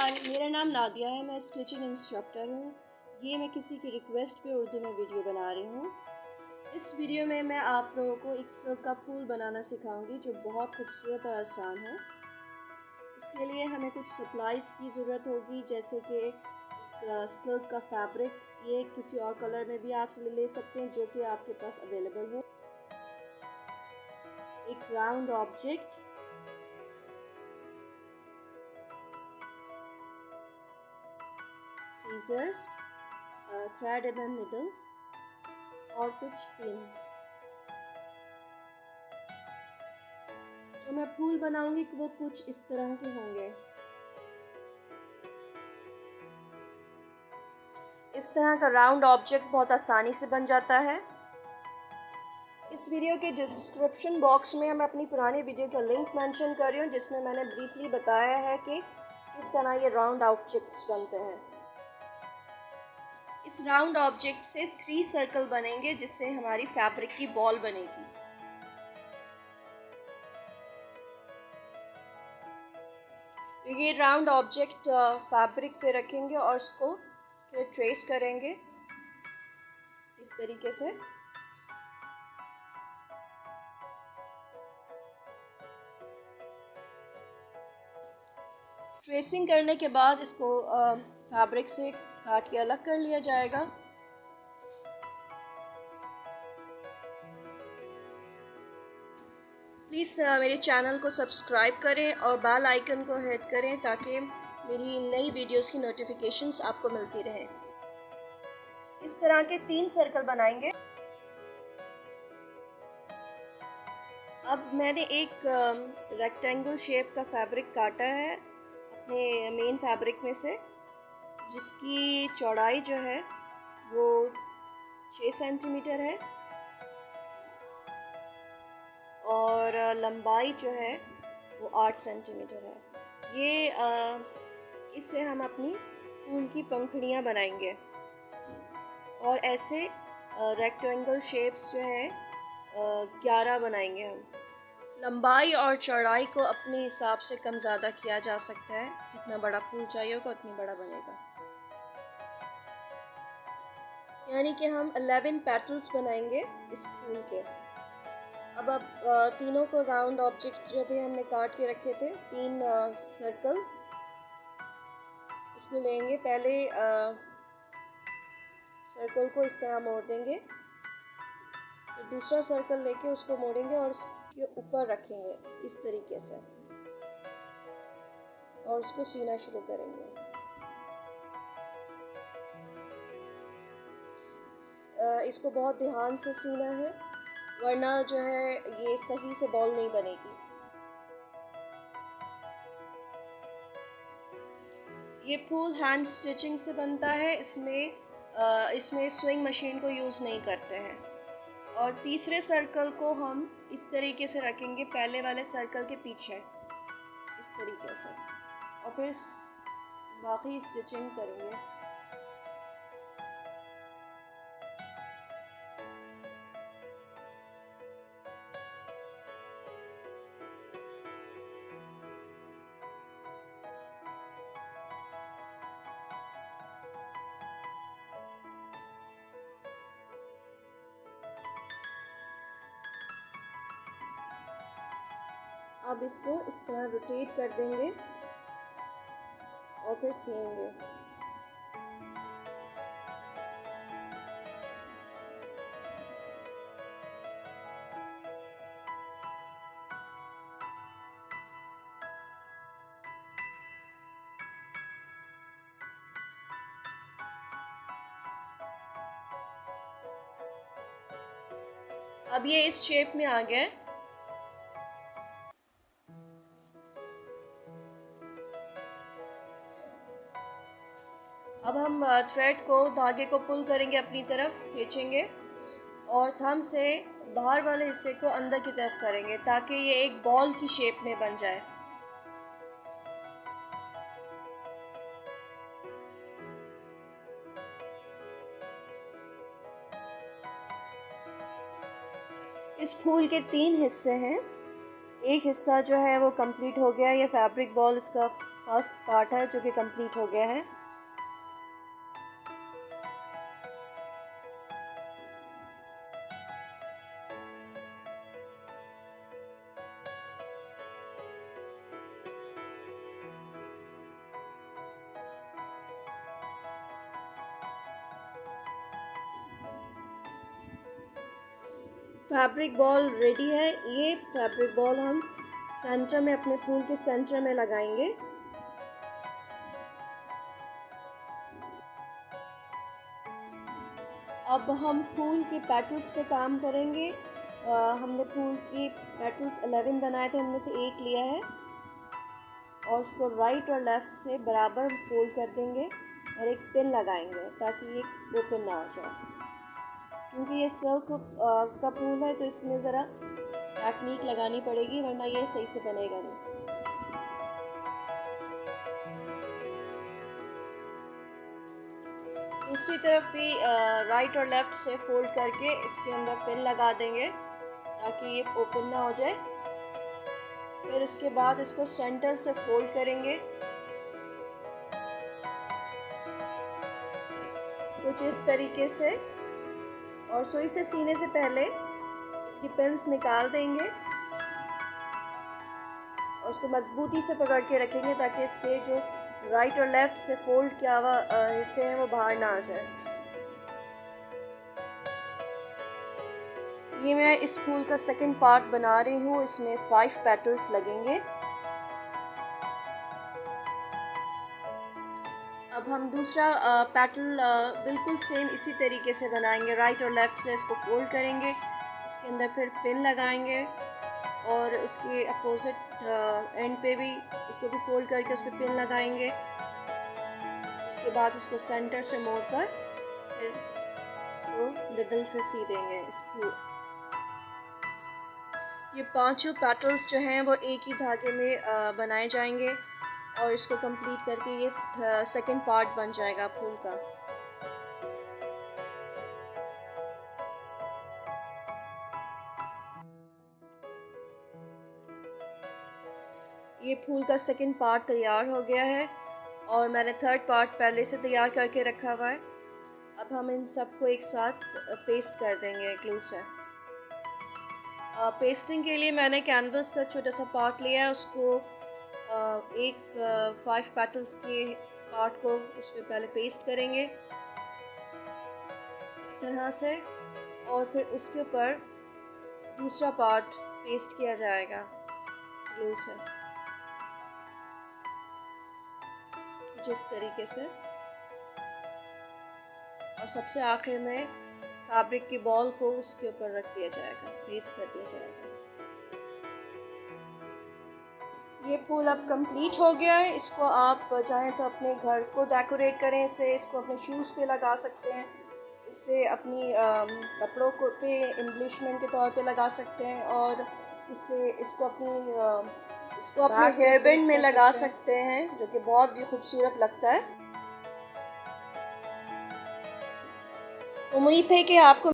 हाय, मेरा नाम नादिया है। मैं स्टिचिंग इंस्ट्रक्टर हूँ। ये मैं किसी की रिक्वेस्ट पे उर्दू में वीडियो बना रही हूँ। इस वीडियो में मैं आप लोगों को एक सिल्क का फूल बनाना सिखाऊंगी जो बहुत खूबसूरत और आसान है। इसके लिए हमें कुछ सप्लाईज की ज़रूरत होगी, जैसे कि एक सिल्क का फैब्रिक। ये किसी और कलर में भी आप ले सकते हैं जो कि आपके पास अवेलेबल हो। एक round object, scissors, thread and needle और कुछ पिन्स। जो मैं फूल बनाऊंगी वो कुछ इस तरह के होंगे। इस तरह का राउंड ऑब्जेक्ट बहुत आसानी से बन जाता है। इस वीडियो के डिस्क्रिप्शन बॉक्स में मैं अपनी पुरानी वीडियो का लिंक मेंशन कर रही हूँ, जिसमें मैंने ब्रीफली बताया है कि किस तरह ये राउंड ऑब्जेक्ट्स बनते हैं। इस राउंड ऑब्जेक्ट से 3 सर्कल बनेंगे, जिससे हमारी फैब्रिक की बॉल बनेगी। तो ये राउंड ऑब्जेक्ट फैब्रिक पे रखेंगे और उसको फिर ट्रेस करेंगे इस तरीके से। ट्रेसिंग करने के बाद इसको फैब्रिक से काट के अलग कर लिया जाएगा। प्लीज़ मेरे चैनल को सब्सक्राइब करें और बेल आइकन को हिट करें ताकि मेरी नई वीडियोस की नोटिफिकेशंस आपको मिलती रहें। इस तरह के 3 सर्कल बनाएंगे। अब मैंने एक रेक्टेंगल शेप का फैब्रिक काटा है अपने मेन फैब्रिक में से, जिसकी चौड़ाई जो है वो 6 सेंटीमीटर है और लंबाई जो है वो 8 सेंटीमीटर है। ये इससे हम अपनी फूल की पंखुड़ियाँ बनाएंगे और ऐसे रेक्टेंगल शेप्स जो है 11 बनाएंगे हम। लंबाई और चौड़ाई को अपने हिसाब से कम ज़्यादा किया जा सकता है। जितना बड़ा फूल चाहिए होगा उतनी बड़ा बनेगा। यानी कि हम 11 पेटल्स बनाएंगे इस फूल के। अब तीनों को राउंड ऑब्जेक्ट जो थे हमने काट के रखे थे, 3 सर्कल, उसको लेंगे। पहले सर्कल को इस तरह मोड़ देंगे, तो दूसरा सर्कल लेके उसको मोड़ेंगे और उसके ऊपर रखेंगे इस तरीके से और उसको सीना शुरू करेंगे। इसको बहुत ध्यान से सीना है, वरना जो है ये सही से बॉल नहीं बनेगी। ये फूल हैंड स्टिचिंग से बनता है। इसमें स्विंग मशीन को यूज़ नहीं करते हैं। और तीसरे सर्कल को हम इस तरीके से रखेंगे, पहले वाले सर्कल के पीछे इस तरीके से, और फिर बाकी स्टिचिंग करेंगे। अब इसको इस तरह रोटेट कर देंगे और फिर सिलेंगे। अब ये इस शेप में आ गया है। अब हम थ्रेड को, धागे को पुल करेंगे, अपनी तरफ खींचेंगे और थंब से बाहर वाले हिस्से को अंदर की तरफ करेंगे ताकि ये एक बॉल की शेप में बन जाए। इस फूल के 3 हिस्से हैं। एक हिस्सा जो है वो कंप्लीट हो गया, ये फैब्रिक बॉल इसका फर्स्ट पार्ट है जो कि कंप्लीट हो गया है। फैब्रिक बॉल रेडी है। ये फैब्रिक बॉल हम सेंटर में, अपने फूल के सेंटर में लगाएंगे। अब हम फूल के पेटल्स पे काम करेंगे। हमने फूल की पेटल्स 11 बनाए थे, उनमें से एक लिया है और उसको राइट और लेफ़्ट से बराबर फोल्ड कर देंगे और एक पिन लगाएंगे ताकि ये वो पिन ना हो जाए। क्योंकि ये सिल्क का फूल है तो इसमें ज़रा टेक्निक लगानी पड़ेगी, वरना ये सही से बनेगा नहीं। दूसरी तरफ भी राइट और लेफ़्ट से फोल्ड करके इसके अंदर पिन लगा देंगे ताकि ये ओपन ना हो जाए। फिर इसके बाद इसको सेंटर से फोल्ड करेंगे कुछ इस तरीके से, और सुई से सीने से पहले इसकी पिन्स निकाल देंगे और उसको मजबूती से पकड़ के रखेंगे ताकि इसके जो राइट और लेफ़्ट से फोल्ड किया हुआ हिस्से हैं वो बाहर ना आ जाए। ये मैं इस फूल का सेकंड पार्ट बना रही हूँ। इसमें 5 पेटल्स लगेंगे। अब हम दूसरा पेटल बिल्कुल सेम इसी तरीके से बनाएंगे। राइट और लेफ़्ट से इसको फोल्ड करेंगे, इसके अंदर फिर पिन लगाएंगे और उसके अपोजिट एंड पे भी उसको भी फोल्ड करके उस पर पिन लगाएंगे। उसके बाद उसको सेंटर से मोड़कर फिर इसको निडल से सी देंगे इस फूल। ये पांचों पेटल्स जो हैं वो एक ही धागे में बनाए जाएंगे और इसको कंप्लीट करके ये सेकंड पार्ट बन जाएगा फूल का। ये फूल का सेकंड पार्ट तैयार हो गया है और मैंने थर्ड पार्ट पहले से तैयार करके रखा हुआ है। अब हम इन सबको एक साथ पेस्ट कर देंगे ग्लू से। पेस्टिंग के लिए मैंने कैनवस का छोटा सा पार्ट लिया है, उसको एक 5 पेटल्स के पार्ट को उसमें पहले पेस्ट करेंगे इस तरह से, और फिर उसके ऊपर दूसरा पार्ट पेस्ट किया जाएगा ग्लू से जिस तरीके से, और सबसे आखिर में फैब्रिक की बॉल को उसके ऊपर रख दिया जाएगा, पेस्ट कर दिया जाएगा। ये फूल अब कंप्लीट हो गया है। इसको आप चाहें तो अपने घर को डेकोरेट करें इससे, इसको अपने शूज़ पे लगा सकते हैं, इससे अपनी कपड़ों को पे एम्बलिशमेंट के तौर पे लगा सकते हैं, और इससे इसको अपने हेयर बैंड में लगा सकते हैं जो कि बहुत भी खूबसूरत लगता है। उम्मीद है कि आपको